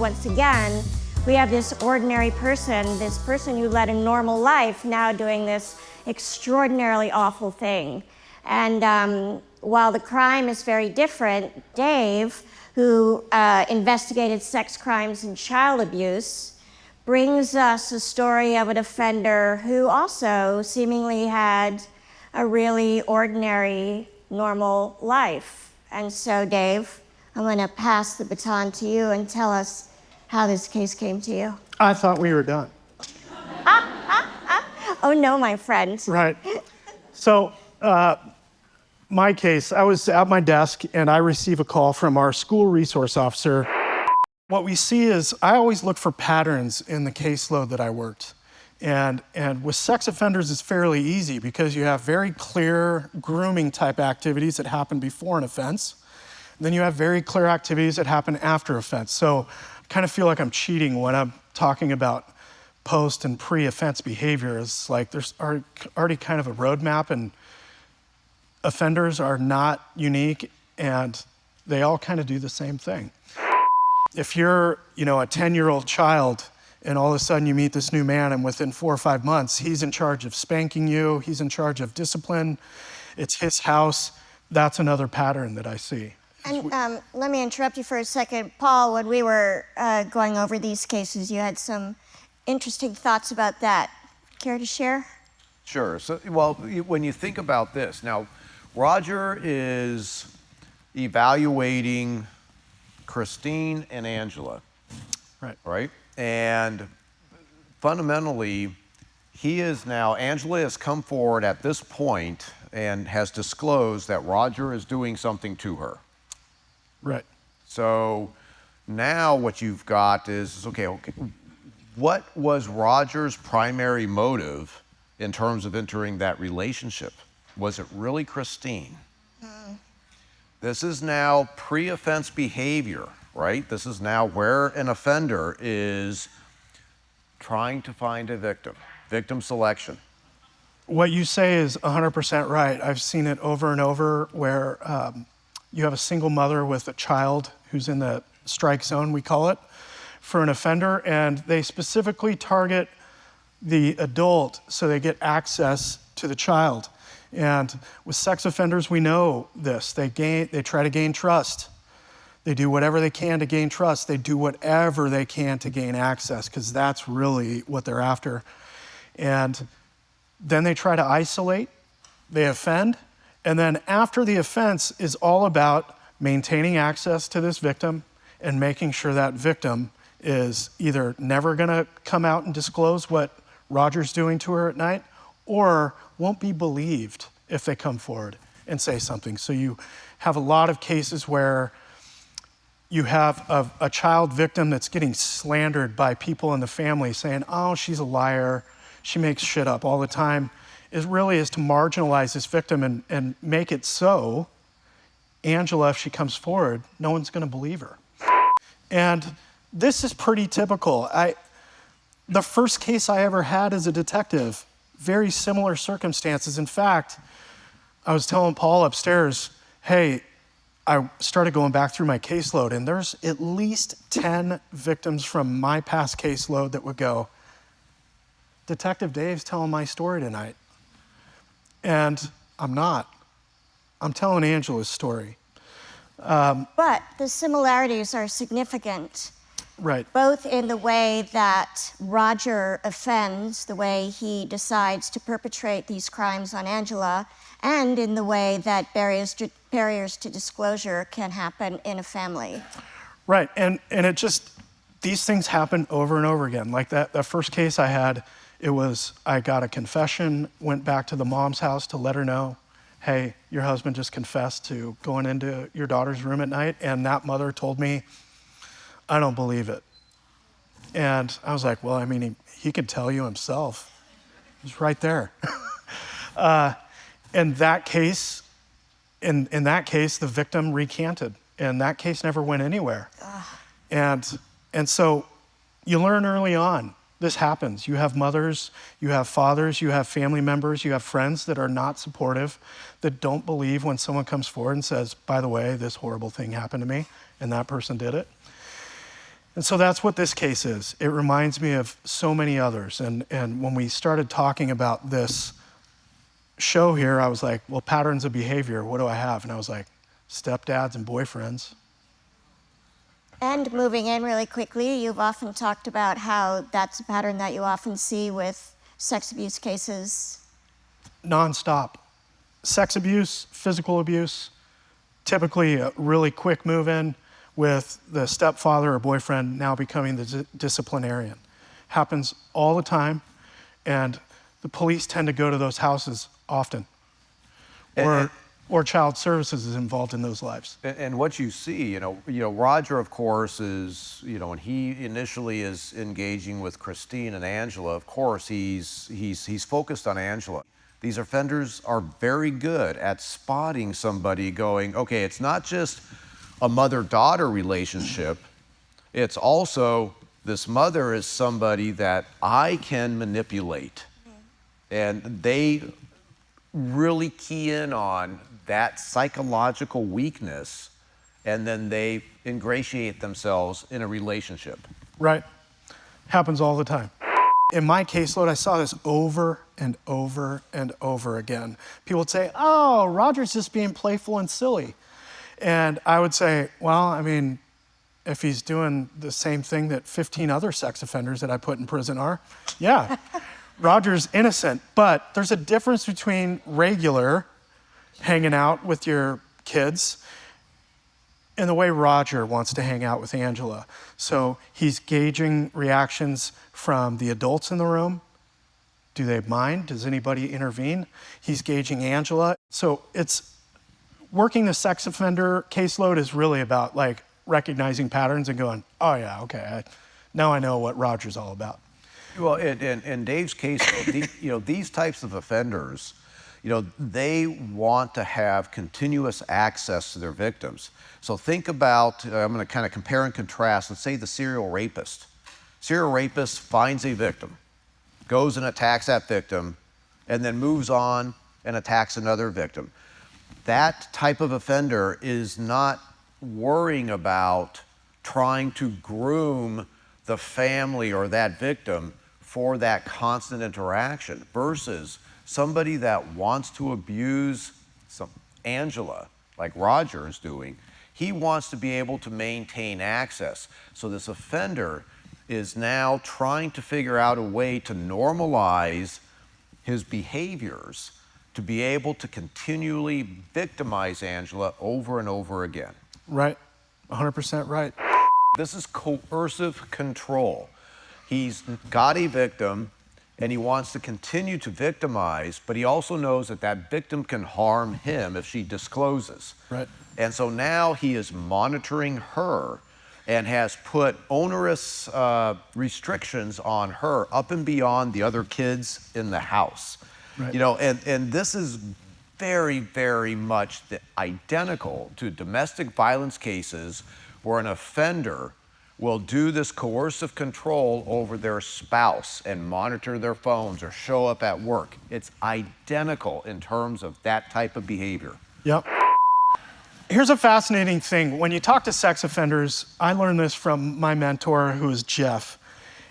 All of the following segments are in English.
once again, we have this ordinary person, this person who led a normal life, now doing this extraordinarily awful thing. And while the crime is very different, Dave, who investigated sex crimes and child abuse, brings us a story of an offender who also seemingly had a really ordinary, normal life. And so, Dave, I'm going to pass the baton to you and tell us how this case came to you. I thought we were done. Oh no, my friend. Right. So, my case, I was at my desk and I receive a call from our school resource officer. What we see is I always look for patterns in the caseload that I worked. And with sex offenders, it's fairly easy because you have very clear grooming type activities that happen before an offense. Then you have very clear activities that happen after offense. So I kind of feel like I'm cheating when I'm talking about post and pre-offense behavior. It's like there's already kind of a roadmap, and offenders are not unique and they all kind of do the same thing. If you're, a 10-year-old child and all of a sudden you meet this new man and within 4 or 5 months, he's in charge of spanking you, he's in charge of discipline, it's his house, that's another pattern that I see. And let me interrupt you for a second. Paul, when we were going over these cases, you had some interesting thoughts about that. Care to share? Sure. So, when you think about this, now, Roger is evaluating Christine and Angela. Right? And fundamentally, Angela has come forward at this point and has disclosed that Roger is doing something to her. Right. So now what you've got is, okay, what was Roger's primary motive in terms of entering that relationship? Was it really Christine? This is now pre-offense behavior, right? This is now where an offender is trying to find a victim selection. What you say is 100% right. I've seen it over and over where you have a single mother with a child who's in the strike zone, we call it, for an offender, and they specifically target the adult so they get access to the child. And with sex offenders, we know this. They try to gain trust. They do whatever they can to gain trust. They do whatever they can to gain access, because that's really what they're after. And then they try to isolate, they offend, and then after the offense is all about maintaining access to this victim and making sure that victim is either never gonna come out and disclose what Roger's doing to her at night, or won't be believed if they come forward and say something. So you have a lot of cases where you have a child victim that's getting slandered by people in the family saying, oh, she's a liar, she makes shit up all the time. It really is to marginalize this victim and make it so Angela, if she comes forward, no one's gonna believe her. And this is pretty typical. The first case I ever had as a detective, very similar circumstances. In fact, I was telling Paul upstairs, hey, I started going back through my caseload, and there's at least 10 victims from my past caseload that would go, Detective Dave's telling my story tonight. And I'm not. I'm telling Angela's story. But the similarities are significant. Right. Both in the way that Roger offends, the way he decides to perpetrate these crimes on Angela, and in the way that barriers to disclosure can happen in a family. Right, and it just, these things happen over and over again. Like that first case I had, I got a confession, went back to the mom's house to let her know, hey, your husband just confessed to going into your daughter's room at night, and that mother told me, I don't believe it. And I was like, well, I mean, he could tell you himself. He's right there. In that case, the victim recanted, and that case never went anywhere. And so you learn early on, this happens. You have mothers, you have fathers, you have family members, you have friends that are not supportive, that don't believe when someone comes forward and says, by the way, this horrible thing happened to me, and that person did it. And so that's what this case is. It reminds me of so many others. And when we started talking about this show here, I was like, well, patterns of behavior, what do I have? And I was like, stepdads and boyfriends. And moving in really quickly, you've often talked about how that's a pattern that you often see with sex abuse cases. Nonstop. Sex abuse, physical abuse, typically a really quick move in with the stepfather or boyfriend now becoming the disciplinarian. Happens all the time, and the police tend to go to those houses often. Or child services is involved in those lives. And what you see, Roger, of course, is, when he initially is engaging with Christine and Angela, of course, he's focused on Angela. These offenders are very good at spotting somebody going, okay, it's not just a mother-daughter relationship, it's also this mother is somebody that I can manipulate. And they really key in on that psychological weakness, and then they ingratiate themselves in a relationship. Right. Happens all the time. In my caseload, I saw this over and over and over again. People would say, oh, Roger's just being playful and silly. And I would say, well, I mean, if he's doing the same thing that 15 other sex offenders that I put in prison are, yeah, Roger's innocent. But there's a difference between regular hanging out with your kids and the way Roger wants to hang out with Angela. So he's gauging reactions from the adults in the room. Do they mind? Does anybody intervene? He's gauging Angela. So it's working the sex offender caseload is really about like recognizing patterns and going, oh yeah, okay, now I know what Roger's all about. Well, in Dave's case, these types of offenders, they want to have continuous access to their victims. So think about, I'm going to kind of compare and contrast, let's say the serial rapist. Serial rapist finds a victim, goes and attacks that victim, and then moves on and attacks another victim. That type of offender is not worrying about trying to groom the family or that victim for that constant interaction versus somebody that wants to abuse Angela, like Roger is doing. He wants to be able to maintain access. So this offender is now trying to figure out a way to normalize his behaviors to be able to continually victimize Angela over and over again. Right, 100% right. This is coercive control. He's got a victim and he wants to continue to victimize, but he also knows that that victim can harm him if she discloses. Right. And so now he is monitoring her and has put onerous restrictions on her up and beyond the other kids in the house. Right. And this is very, very much identical to domestic violence cases where an offender will do this coercive control over their spouse and monitor their phones or show up at work. It's identical in terms of that type of behavior. Yep. Here's a fascinating thing. When you talk to sex offenders, I learned this from my mentor, who is Jeff.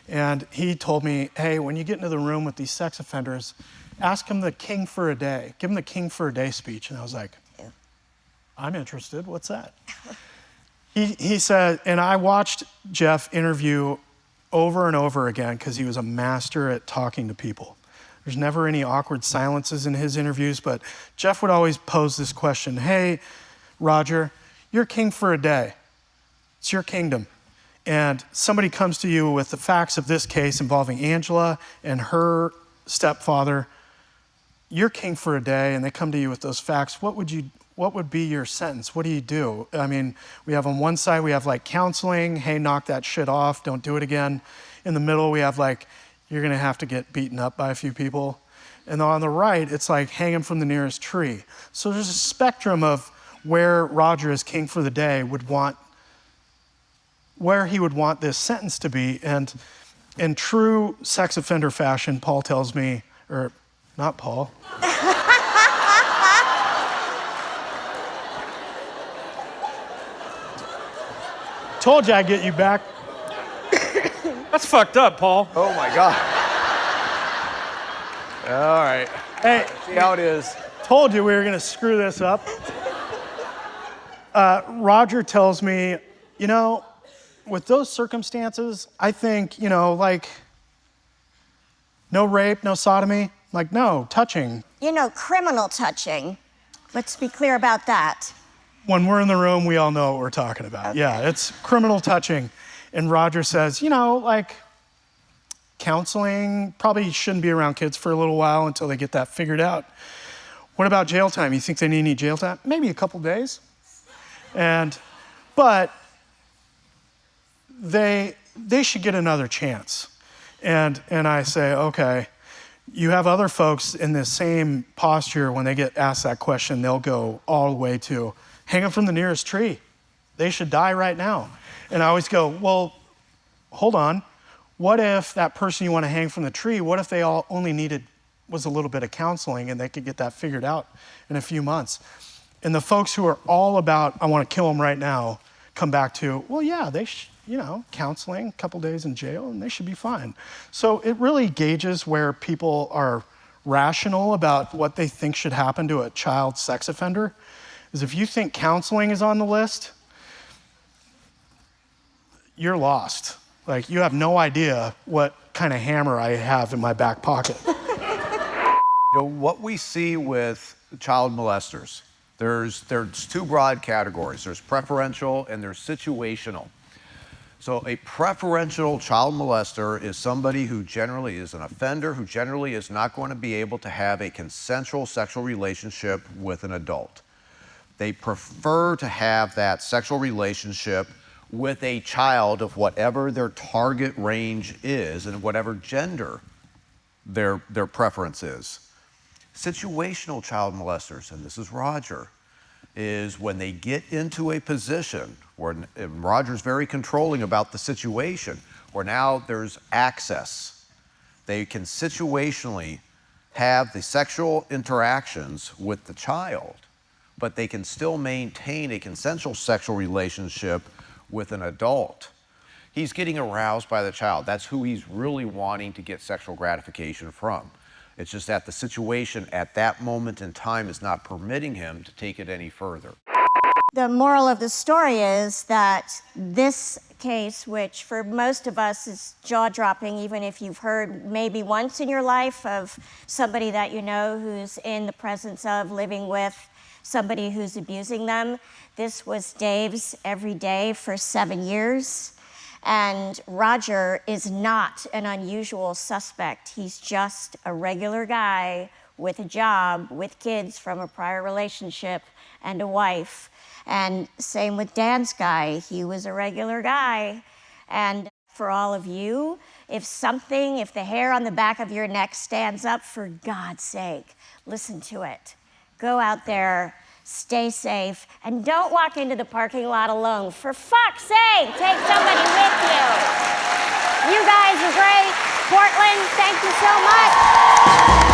And he told me, hey, when you get into the room with these sex offenders, ask them the king for a day. Give them the king for a day speech. And I was like, I'm interested. What's that? He said, and I watched Jeff interview over and over again because he was a master at talking to people. There's never any awkward silences in his interviews, but Jeff would always pose this question, hey, Roger, you're king for a day. It's your kingdom. And somebody comes to you with the facts of this case involving Angela and her stepfather. You're king for a day, and they come to you with those facts. What would be your sentence? What do you do? I mean, we have on one side, we have like counseling, hey, knock that shit off, don't do it again. In the middle, we have like, you're gonna have to get beaten up by a few people. And on the right, it's like hang him from the nearest tree. So there's a spectrum of where Roger as king for the day would want, where he would want this sentence to be. And in true sex offender fashion, Paul tells me, or not Paul. Told you I'd get you back. That's fucked up, Paul. Oh my God. All right. Hey, See how it is. told you we were gonna screw this up. Roger tells me, you know, with those circumstances, I think, you know, like, no rape, no sodomy, like, no, touching. You know, criminal touching. Let's be clear about that. When we're in the room, we all know what we're talking about. Okay. Yeah, it's criminal touching. And Roger says, you know, like, counseling, probably shouldn't be around kids for a little while until they get that figured out. What about jail time? You think they need any jail time? Maybe a couple days. But they should get another chance. And I say, okay, you have other folks in the same posture. When they get asked that question, they'll go all the way to hang them from the nearest tree. They should die right now. And I always go, well, hold on. What if that person you want to hang from the tree, what if they all only needed was a little bit of counseling and they could get that figured out in a few months? And the folks who are all about, I want to kill them right now, come back to, well, yeah, you know, counseling, a couple days in jail, and they should be fine. So it really gauges where people are rational about what they think should happen to a child sex offender. Is if you think counseling is on the list, you're lost. Like, you have no idea what kind of hammer I have in my back pocket. You know, what we see with child molesters, there's two broad categories. There's preferential and there's situational. So a preferential child molester is somebody who generally is an offender, who generally is not going to be able to have a consensual sexual relationship with an adult. They prefer to have that sexual relationship with a child of whatever their target range is and whatever gender their preference is. Situational child molesters, and this is Roger, is when they get into a position where, and Roger's very controlling about the situation, where now there's access. They can situationally have the sexual interactions with the child, but they can still maintain a consensual sexual relationship with an adult. He's getting aroused by the child. That's who he's really wanting to get sexual gratification from. It's just that the situation at that moment in time is not permitting him to take it any further. The moral of the story is that this case, which for most of us is jaw-dropping, even if you've heard maybe once in your life of somebody that you know who's in the presence of, living with somebody who's abusing them. This was Dave's every day for 7 years. And Roger is not an unusual suspect. He's just a regular guy with a job, with kids from a prior relationship and a wife. And same with Dan's guy. He was a regular guy. And for all of you, if the hair on the back of your neck stands up, for God's sake, listen to it. Go out there, stay safe, and don't walk into the parking lot alone. For fuck's sake, take somebody with you. You guys are great. Portland, thank you so much.